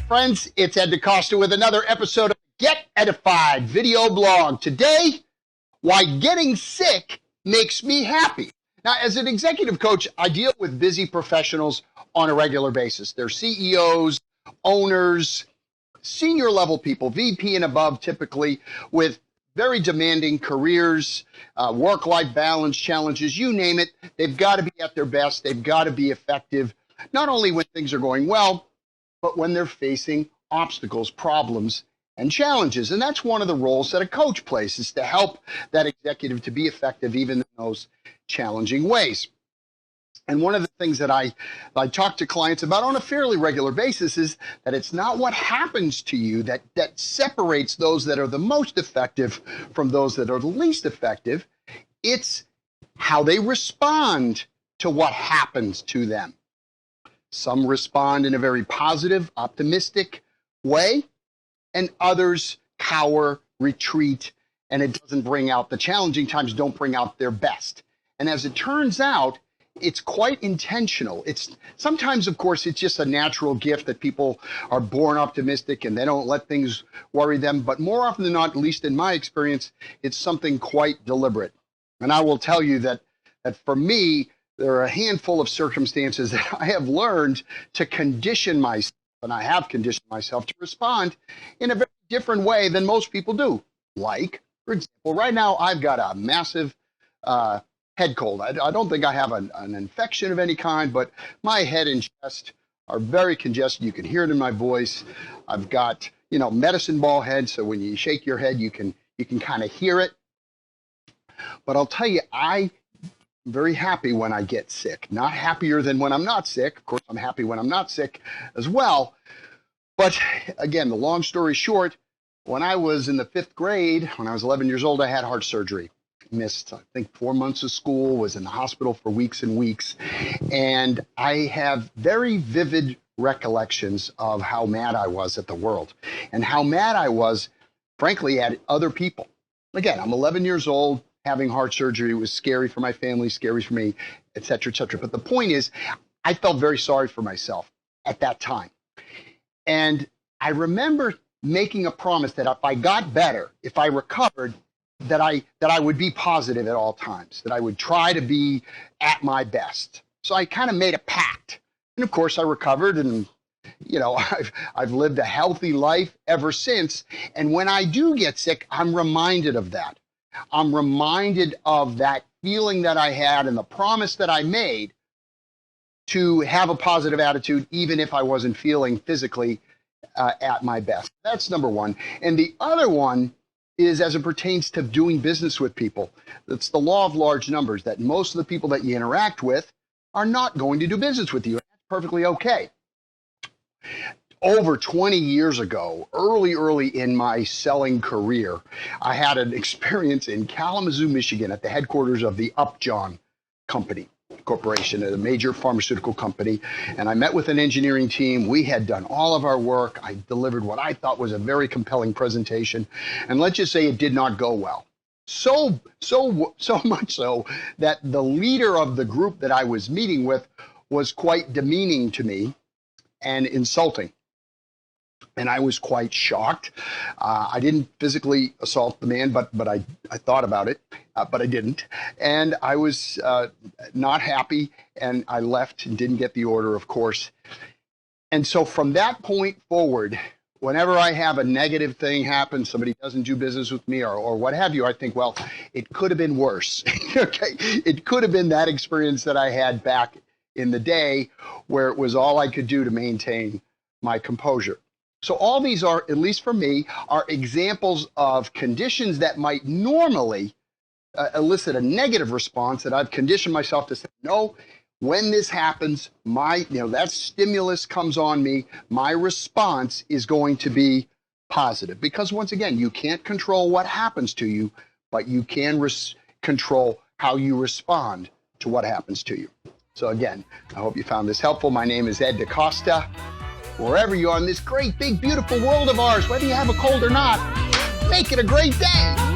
friends, it's Ed DeCosta with another episode of Get Edified video blog. Today, why getting sick makes me happy. Now, as an executive coach, I deal with busy professionals on a regular basis. They're CEOs, owners, senior level people, VP and above, typically with very demanding careers, work-life balance challenges, you name it. They've got to be at their best. They've got to be effective, not only when things are going well, but when they're facing obstacles, problems, and challenges. And that's one of the roles that a coach plays, is to help that executive to be effective even in those challenging ways. And one of the things that I talk to clients about on a fairly regular basis is that it's not what happens to you that separates those that are the most effective from those that are the least effective. It's how they respond to what happens to them. Some respond in a very positive, optimistic way, and others cower, retreat, and it doesn't bring out, the challenging times don't bring out their best. And as it turns out, it's quite intentional. It's sometimes, of course, it's just a natural gift that people are born optimistic and they don't let things worry them. But more often than not, at least in my experience, it's something quite deliberate. And I will tell you that for me, there are a handful of circumstances that I have learned to condition myself, and I have conditioned myself to respond in a very different way than most people do. Like, for example, right now I've got a massive head cold. I don't think I have an infection of any kind, but my head and chest are very congested. You can hear it in my voice. I've got, medicine ball head, so when you shake your head, you can kind of hear it. But I'll tell you, I'm very happy when I get sick. Not happier than when I'm not sick. Of course, I'm happy when I'm not sick as well. But again, the long story short, when I was in the 5th grade, when I was 11 years old, I had heart surgery. Missed, I think, 4 months of school, was in the hospital for weeks and weeks. And I have very vivid recollections of how mad I was at the world and how mad I was, frankly, at other people. Again, I'm 11 years old. Having heart surgery was scary for my family, scary for me, et cetera, et cetera. But the point is, I felt very sorry for myself at that time. And I remember making a promise that if I got better, if I recovered, that I would be positive at all times, that I would try to be at my best. So I kind of made a pact. And of course, I recovered, and I've lived a healthy life ever since. And when I do get sick, I'm reminded of that. I'm reminded of that feeling that I had and the promise that I made to have a positive attitude, even if I wasn't feeling physically at my best. That's number one. And the other one is as it pertains to doing business with people. It's the law of large numbers, that most of the people that you interact with are not going to do business with you. That's perfectly okay. Over 20 years ago, early in my selling career, I had an experience in Kalamazoo, Michigan, at the headquarters of the Upjohn Corporation, a major pharmaceutical company. And I met with an engineering team. We had done all of our work. I delivered what I thought was a very compelling presentation. And let's just say it did not go well. So much so that the leader of the group that I was meeting with was quite demeaning to me and insulting. And I was quite shocked. I didn't physically assault the man, but I thought about it, but I didn't. And I was not happy, and I left and didn't get the order, of course. And so from that point forward, whenever I have a negative thing happen, somebody doesn't do business with me or what have you, I think, well, it could have been worse. Okay, it could have been that experience that I had back in the day where it was all I could do to maintain my composure. So all these are, at least for me, are examples of conditions that might normally elicit a negative response that I've conditioned myself to say, no, when this happens, that stimulus comes on me, my response is going to be positive. Because once again, you can't control what happens to you, but you can control how you respond to what happens to you. So again, I hope you found this helpful. My name is Ed DeCosta. Wherever you are in this great, big, beautiful world of ours, whether you have a cold or not, make it a great day.